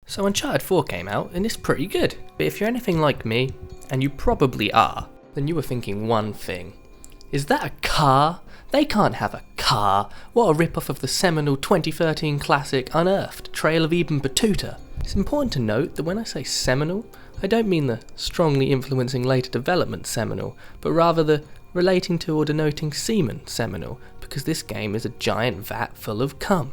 So Uncharted 4 came out, and it's pretty good. But if you're anything like me, and you probably are, then you were thinking one thing. Is that a car? They can't have a car. What a rip-off of the seminal 2013 classic Unearthed, Trail of Even Battuta. It's important to note that when I say seminal, I don't mean the strongly influencing later development seminal, but rather the relating to or denoting semen seminal, because this game is a giant vat full of cum.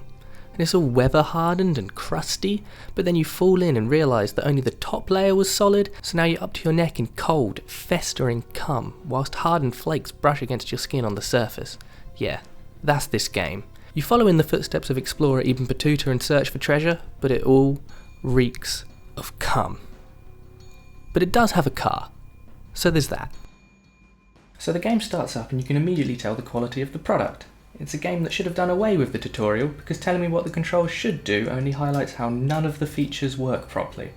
And it's all weather hardened and crusty, but then you fall in and realise that only the top layer was solid, so now you're up to your neck in cold, festering cum, whilst hardened flakes brush against your skin on the surface. Yeah, that's this game. You follow in the footsteps of explorer Ibn Battuta and search for treasure, but it all reeks of cum. But it does have a car, so there's that. So the game starts up and you can immediately tell the quality of the product. It's a game that should have done away with the tutorial, because telling me what the controls should do only highlights how none of the features work properly.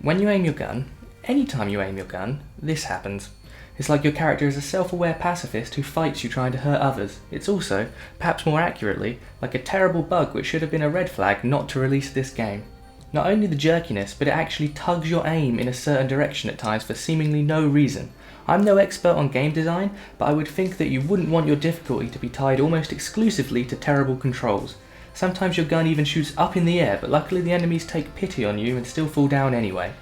When you aim your gun, anytime you aim your gun, this happens. It's like your character is a self-aware pacifist who fights you trying to hurt others. It's also, perhaps more accurately, like a terrible bug which should have been a red flag not to release this game. Not only the jerkiness, but it actually tugs your aim in a certain direction at times for seemingly no reason. I'm no expert on game design, but I would think that you wouldn't want your difficulty to be tied almost exclusively to terrible controls. Sometimes your gun even shoots up in the air, but luckily the enemies take pity on you and still fall down anyway.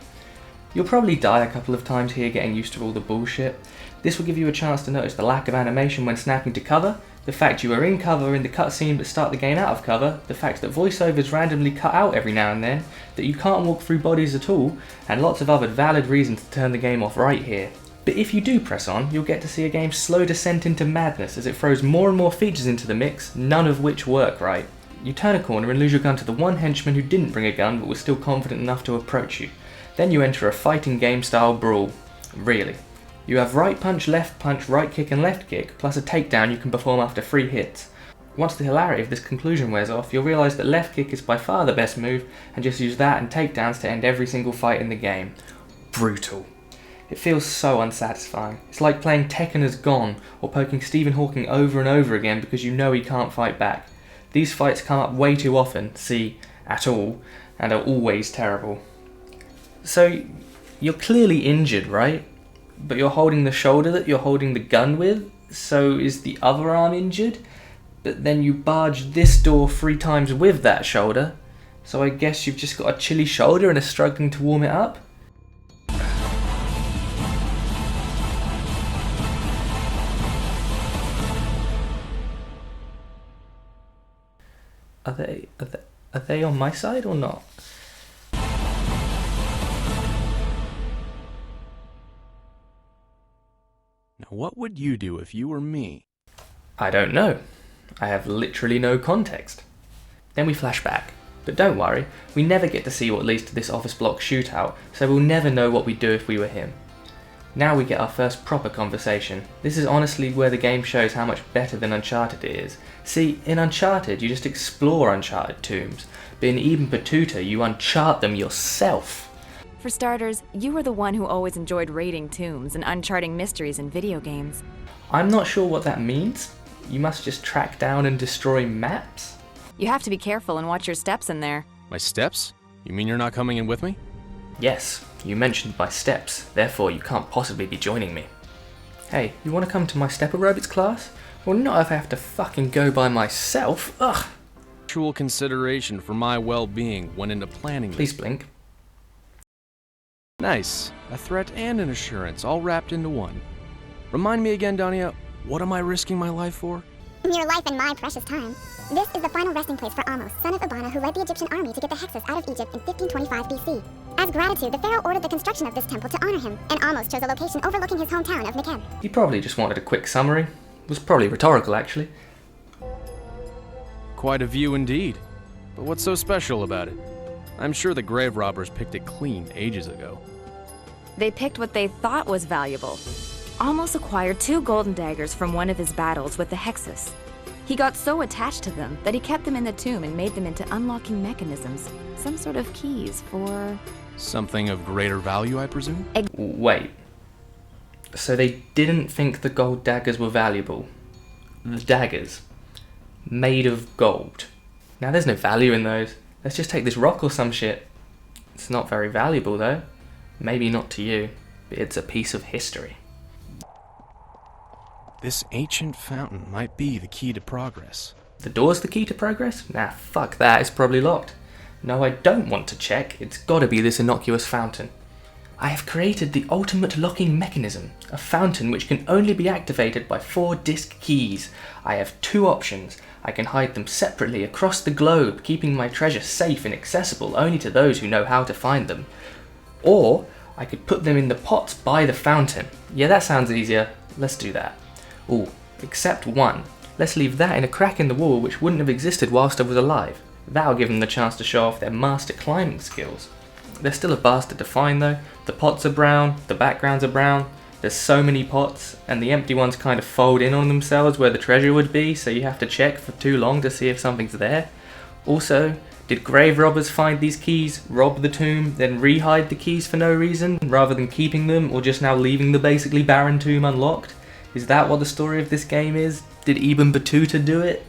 You'll probably die a couple of times here getting used to all the bullshit. This will give you a chance to notice the lack of animation when snapping to cover, the fact you are in cover in the cutscene but start the game out of cover, the fact that voiceovers randomly cut out every now and then, that you can't walk through bodies at all, and lots of other valid reasons to turn the game off right here. But if you do press on, you'll get to see a game's slow descent into madness as it throws more and more features into the mix, none of which work right. You turn a corner and lose your gun to the one henchman who didn't bring a gun but was still confident enough to approach you. Then you enter a fighting game style brawl. Really. You have right punch, right kick and left kick, plus a takedown you can perform after 3 hits. Once the hilarity of this conclusion wears off, you'll realise that left kick is by far the best move, and just use that and takedowns to end every single fight in the game. Brutal. It feels so unsatisfying. It's like playing Tekken as Gone, or poking Stephen Hawking over and over again because you know he can't fight back. These fights come up way too often, see, at all, and are always terrible. So, you're clearly injured, right? But you're holding the shoulder that you're holding the gun with, so is the other arm injured? But then you barge this door 3 times with that shoulder, so I guess you've just got a chilly shoulder and are struggling to warm it up? Are they on my side or not? Now what would you do if you were me? I don't know. I have literally no context. Then we flash back. But don't worry, we never get to see what leads to this office block shootout, so we'll never know what we'd do if we were him. Now we get our first proper conversation. This is honestly where the game shows how much better than Uncharted it is. See, in Uncharted you just explore uncharted tombs, but in Ibn Battuta you unchart them yourself. For starters, you were the one who always enjoyed raiding tombs and uncharting mysteries in video games. I'm not sure what that means. You must just track down and destroy maps? You have to be careful and watch your steps in there. My steps? You mean you're not coming in with me? Yes, you mentioned my steps, therefore you can't possibly be joining me. Hey, you want to come to my step aerobics class? Well, not if I have to fucking go by myself, ugh! Actual consideration for my well-being went into planning this. Please blink. Nice. A threat and an assurance, all wrapped into one. Remind me again, Dania, what am I risking my life for? Your life and my precious time. This is the final resting place for Amos, son of Abana, who led the Egyptian army to get the Hyksos out of Egypt in 1525 BC. As gratitude, the pharaoh ordered the construction of this temple to honor him, and Amos chose a location overlooking his hometown of Nekeb. He probably just wanted a quick summary. It was probably rhetorical, actually. Quite a view indeed. But what's so special about it? I'm sure the grave robbers picked it clean ages ago. They picked what they thought was valuable. Amos acquired 2 golden daggers from one of his battles with the Hyksos. He got so attached to them that he kept them in the tomb and made them into unlocking mechanisms, some sort of keys for... Something of greater value, I presume? Wait. So they didn't think the gold daggers were valuable. The daggers. Made of gold. Now there's no value in those. Let's just take this rock or some shit. It's not very valuable though. Maybe not to you, but it's a piece of history. This ancient fountain might be the key to progress. The door's the key to progress? Nah, fuck that, it's probably locked. No, I don't want to check. It's gotta be this innocuous fountain. I have created the ultimate locking mechanism, a fountain which can only be activated by 4 disc keys. I have 2 options. I can hide them separately across the globe, keeping my treasure safe and accessible only to those who know how to find them. Or, I could put them in the pots by the fountain. Yeah, that sounds easier. Let's do that. Ooh, except one. Let's leave that in a crack in the wall which wouldn't have existed whilst I was alive. That'll give them the chance to show off their master climbing skills. They're still a bastard to find though. The pots are brown, the backgrounds are brown, there's so many pots, and the empty ones kind of fold in on themselves where the treasure would be, so you have to check for too long to see if something's there. Also, did grave robbers find these keys, rob the tomb, then re-hide the keys for no reason, rather than keeping them, or just now leaving the basically barren tomb unlocked? Is that what the story of this game is? Did even Battuta do it?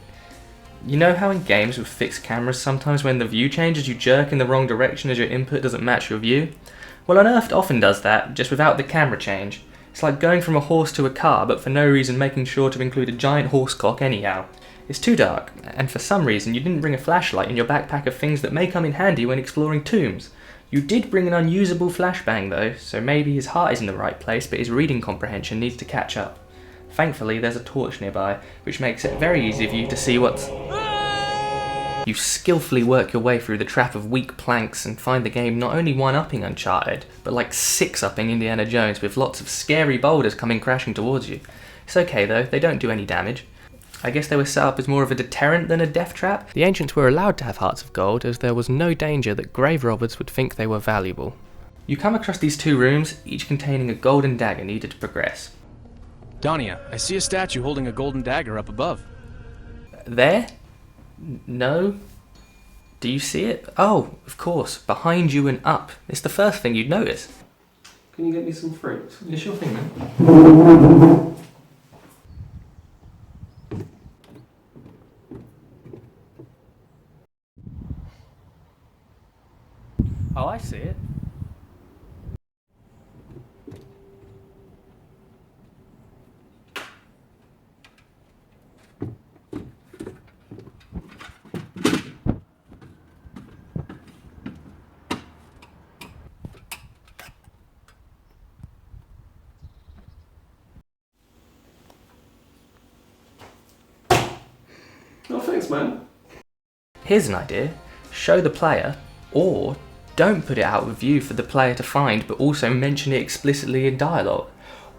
You know how in games with fixed cameras sometimes when the view changes you jerk in the wrong direction as your input doesn't match your view? Well, Unearthed often does that, just without the camera change. It's like going from a horse to a car, but for no reason making sure to include a giant horse cock anyhow. It's too dark, and for some reason you didn't bring a flashlight in your backpack of things that may come in handy when exploring tombs. You did bring an unusable flashbang though, so maybe his heart is in the right place, but his reading comprehension needs to catch up. Thankfully, there's a torch nearby, which makes it very easy for you to see what's... You skillfully work your way through the trap of weak planks and find the game not only 1-upping Uncharted, but like 6-upping Indiana Jones with lots of scary boulders coming crashing towards you. It's okay though, they don't do any damage. I guess they were set up as more of a deterrent than a death trap. The ancients were allowed to have hearts of gold as there was no danger that grave robbers would think they were valuable. You come across these 2 rooms, each containing a golden dagger needed to progress. Dania, I see a statue holding a golden dagger up above. There? No? Do you see it? Oh, of course, behind you and up. It's the first thing you'd notice. Can you get me some fruit? It's your thing, man. Oh, I see it. Oh, thanks, man. Here's an idea. Show the player, or don't put it out of view for the player to find but also mention it explicitly in dialogue.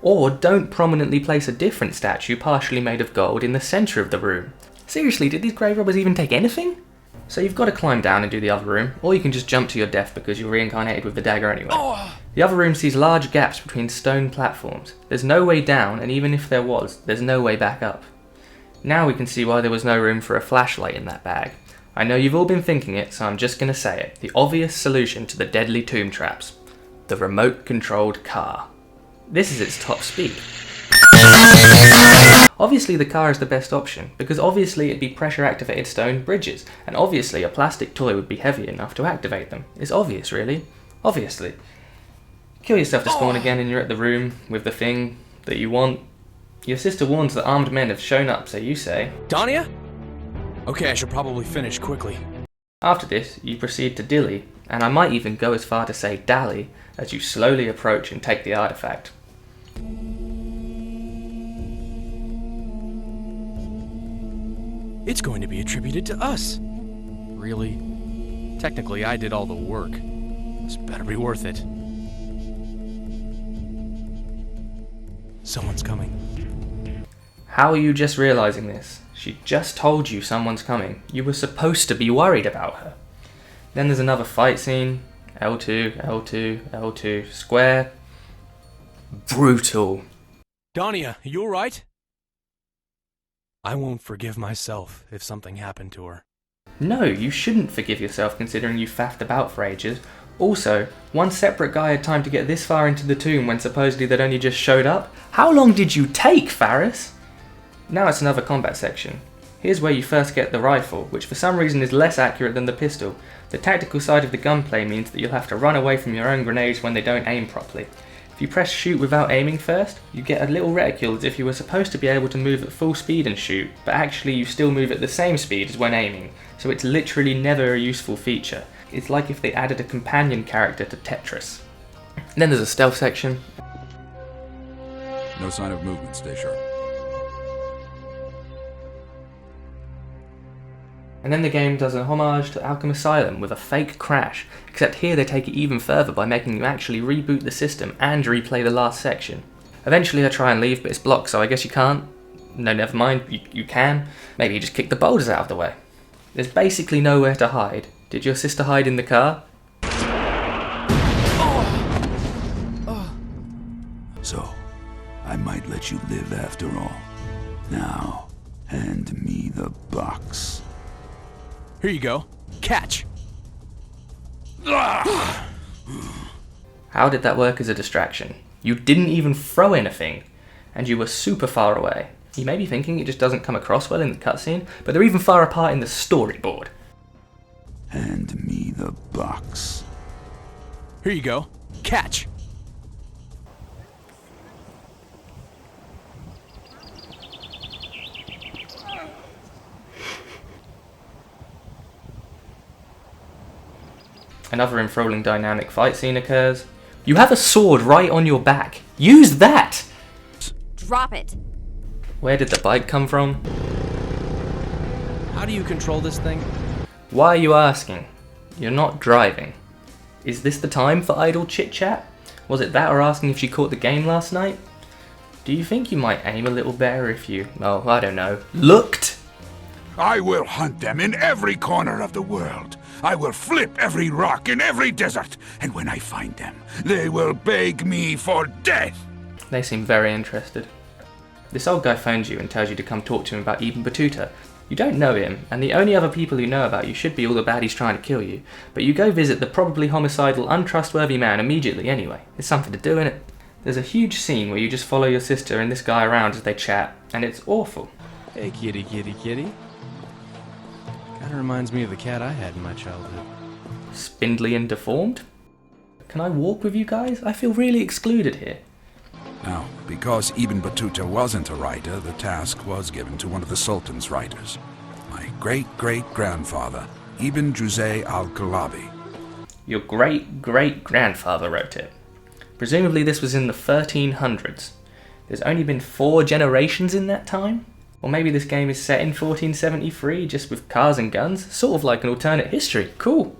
Or don't prominently place a different statue partially made of gold in the centre of the room. Seriously, did these grave robbers even take anything? So you've got to climb down and do the other room, or you can just jump to your death because you're reincarnated with the dagger anyway. The other room sees large gaps between stone platforms. There's no way down, and even if there was, there's no way back up. Now we can see why there was no room for a flashlight in that bag. I know you've all been thinking it, so I'm just going to say it. The obvious solution to the deadly tomb traps. The remote-controlled car. This is its top speed. Obviously the car is the best option, because obviously it'd be pressure-activated stone bridges, and obviously a plastic toy would be heavy enough to activate them. It's obvious, really. Obviously. Kill yourself to spawn again and you're at the room with the thing that you want. Your sister warns that armed men have shown up, so you say... Dania? Okay, I should probably finish quickly. After this, you proceed to dilly, and I might even go as far to say dally, as you slowly approach and take the artifact. It's going to be attributed to us. Really? Technically, I did all the work. This better be worth it. Someone's coming. How are you just realising this? She just told you someone's coming. You were supposed to be worried about her. Then there's another fight scene. L2, L2, L2, square. Brutal. Dania, you alright? I won't forgive myself if something happened to her. No, you shouldn't forgive yourself considering you faffed about for ages. Also, one separate guy had time to get this far into the tomb when supposedly they'd only just showed up. How long did you take, Faris? Now it's another combat section. Here's where you first get the rifle, which for some reason is less accurate than the pistol. The tactical side of the gunplay means that you'll have to run away from your own grenades when they don't aim properly. If you press shoot without aiming first, you get a little reticule as if you were supposed to be able to move at full speed and shoot, but actually you still move at the same speed as when aiming, so it's literally never a useful feature. It's like if they added a companion character to Tetris. And then there's a stealth section. No sign of movement, stay sharp. And then the game does a homage to Arkham Asylum with a fake crash, except here they take it even further by making you actually reboot the system and replay the last section. Eventually I try and leave, but it's blocked, so I guess you can't. No, never mind, you can. Maybe you just kick the boulders out of the way. There's basically nowhere to hide. Did your sister hide in the car? So, I might let you live after all. Now, hand me the box. Here you go. Catch! How did that work as a distraction? You didn't even throw anything, and you were super far away. You may be thinking it just doesn't come across well in the cutscene, but they're even far apart in the storyboard. Hand me the box. Here you go. Catch! Another enthralling dynamic fight scene occurs. You have a sword right on your back. Use that! Drop it. Where did the bike come from? How do you control this thing? Why are you asking? You're not driving. Is this the time for idle chit-chat? Was it that or asking if she caught the game last night? Do you think you might aim a little better if you, oh, I don't know, looked? I will hunt them in every corner of the world. I will flip every rock in every desert, and when I find them, they will beg me for death. They seem very interested. This old guy phones you and tells you to come talk to him about Ibn Battuta. You don't know him, and the only other people who know about you should be all the baddies trying to kill you, but you go visit the probably homicidal, untrustworthy man immediately anyway. There's something to do in it. There's a huge scene where you just follow your sister and this guy around as they chat, and it's awful. Hey, kitty, kitty, kitty. Kinda reminds me of the cat I had in my childhood. Spindly and deformed? Can I walk with you guys? I feel really excluded here. Now, because Ibn Battuta wasn't a writer, the task was given to one of the Sultan's writers. My great-great-grandfather, Ibn Juzay al-Kalabi. Your great-great-grandfather wrote it. Presumably this was in the 1300s. There's only been 4 generations in that time? Or maybe this game is set in 1473, just with cars and guns? Sort of like an alternate history. Cool.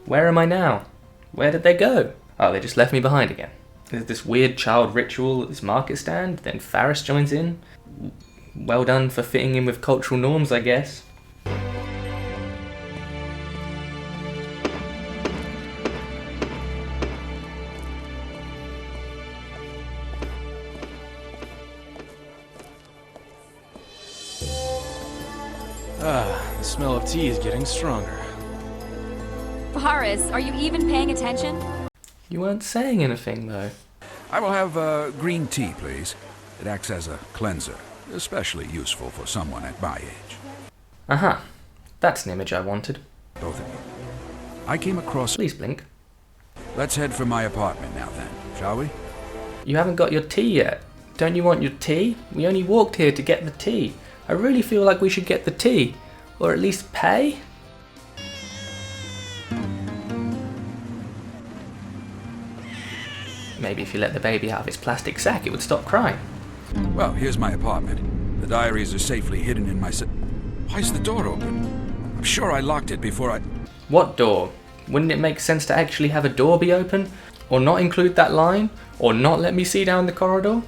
Where am I now? Where did they go? Oh, they just left me behind again. There's this weird child ritual at this market stand, then Faris joins in. Well done for fitting in with cultural norms, I guess. The smell of tea is getting stronger. Faris, are you even paying attention? You weren't saying anything, though. I will have green tea, please. It acts as a cleanser, especially useful for someone at my age. Aha. That's an image I wanted. Both of you. I came across... Please blink. Let's head for my apartment now then, shall we? You haven't got your tea yet. Don't you want your tea? We only walked here to get the tea. I really feel like we should get the tea. Or at least pay? Maybe if you let the baby out of its plastic sack, it would stop crying. Well, here's my apartment. The diaries are safely hidden in my Why's the door open? I'm sure I locked it before I... What door? Wouldn't it make sense to actually have a door be open? Or not include that line? Or not let me see down the corridor?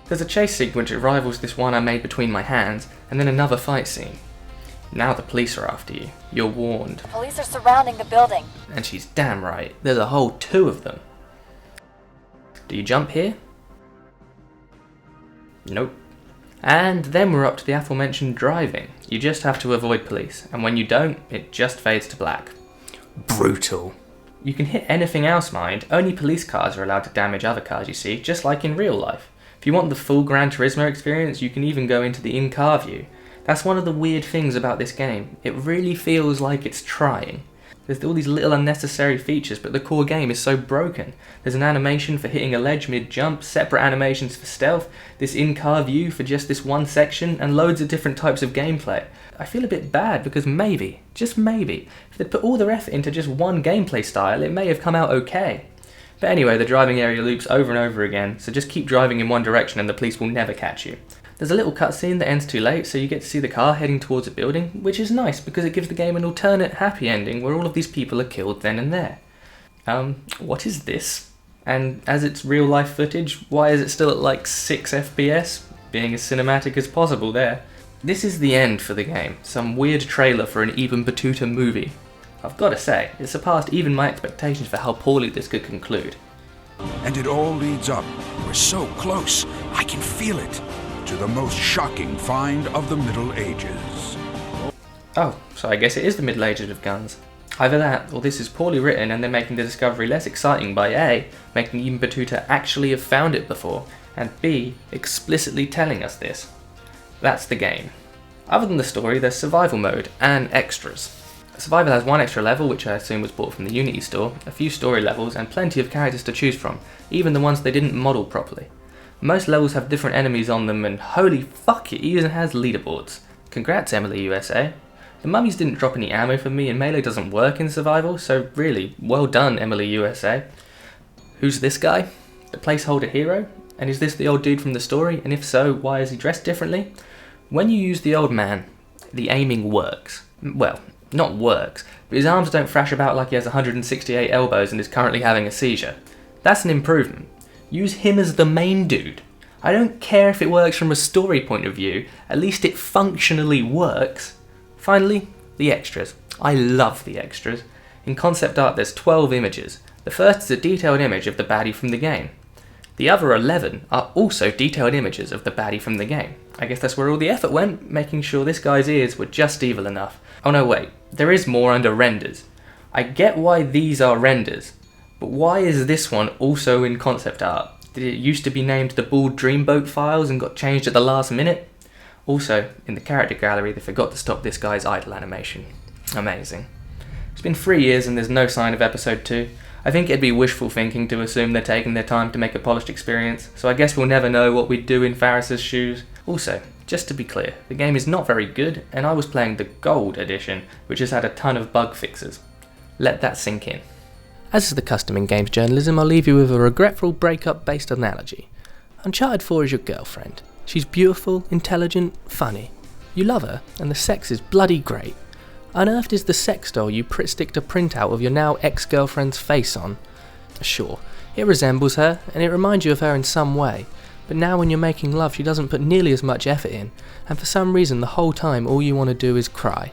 There's a chase sequence that rivals this one I made between my hands, and then another fight scene. Now the police are after you. You're warned. The police are surrounding the building. And she's damn right. There's a whole 2 of them. Do you jump here? Nope. And then we're up to the aforementioned driving. You just have to avoid police, and when you don't, it just fades to black. Brutal. You can hit anything else, mind. Only police cars are allowed to damage other cars, you see, just like in real life. If you want the full Gran Turismo experience, you can even go into the in-car view. That's one of the weird things about this game. It really feels like it's trying. There's all these little unnecessary features, but the core game is so broken. There's an animation for hitting a ledge mid-jump, separate animations for stealth, this in-car view for just this one section, and loads of different types of gameplay. I feel a bit bad because maybe, just maybe, if they'd put all their effort into just one gameplay style, it may have come out okay. But anyway, the driving area loops over and over again, so just keep driving in one direction and the police will never catch you. There's a little cutscene that ends too late, so you get to see the car heading towards a building, which is nice because it gives the game an alternate happy ending where all of these people are killed then and there. What is this? And as it's real life footage, why is it still at like 6 FPS? Being as cinematic as possible there. This is the end for the game, some weird trailer for an even Battuta movie. I've got to say, it surpassed even my expectations for how poorly this could conclude. And it all leads up. We're so close. I can feel it. To the most shocking find of the Middle Ages. Oh, so I guess it is the Middle Ages of guns. Either that, or this is poorly written and they're making the discovery less exciting by A, making even Battuta actually have found it before, and B, explicitly telling us this. That's the game. Other than the story, there's survival mode and extras. Survival has one extra level, which I assume was bought from the Unity store, a few story levels, and plenty of characters to choose from, even the ones they didn't model properly. Most levels have different enemies on them, and holy fuck, it even has leaderboards. Congrats, Emily USA. The mummies didn't drop any ammo for me, and melee doesn't work in survival, so really, well done, Emily USA. Who's this guy? The placeholder hero? And is this the old dude from the story? And if so, why is he dressed differently? When you use the old man, the aiming works. Well, not works, but his arms don't thrash about like he has 168 elbows and is currently having a seizure. That's an improvement. Use him as the main dude. I don't care if it works from a story point of view, at least it functionally works. Finally, the extras. I love the extras. In concept art there's 12 images. The first is a detailed image of the baddie from the game. The other 11 are also detailed images of the baddie from the game. I guess that's where all the effort went, making sure this guy's ears were just evil enough. Oh no wait, there is more under renders. I get why these are renders. But why is this one also in concept art? Did it used to be named the Bald Dreamboat Files and got changed at the last minute? Also, in the character gallery they forgot to stop this guy's idle animation. Amazing. It's been 3 years and there's no sign of episode 2. I think it'd be wishful thinking to assume they're taking their time to make a polished experience, so I guess we'll never know what we'd do in Faris's shoes. Also, just to be clear, the game is not very good, and I was playing the Gold edition, which has had a ton of bug fixes. Let that sink in. As is the custom in games journalism, I'll leave you with a regretful breakup-based analogy. Uncharted 4 is your girlfriend. She's beautiful, intelligent, funny. You love her, and the sex is bloody great. Unearthed is the sex doll you stick a printout of your now ex-girlfriend's face on. Sure, it resembles her, and it reminds you of her in some way, but now when you're making love she doesn't put nearly as much effort in, and for some reason the whole time all you want to do is cry.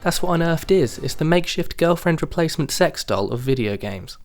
That's what Unearthed is, it's the makeshift girlfriend replacement sex doll of video games.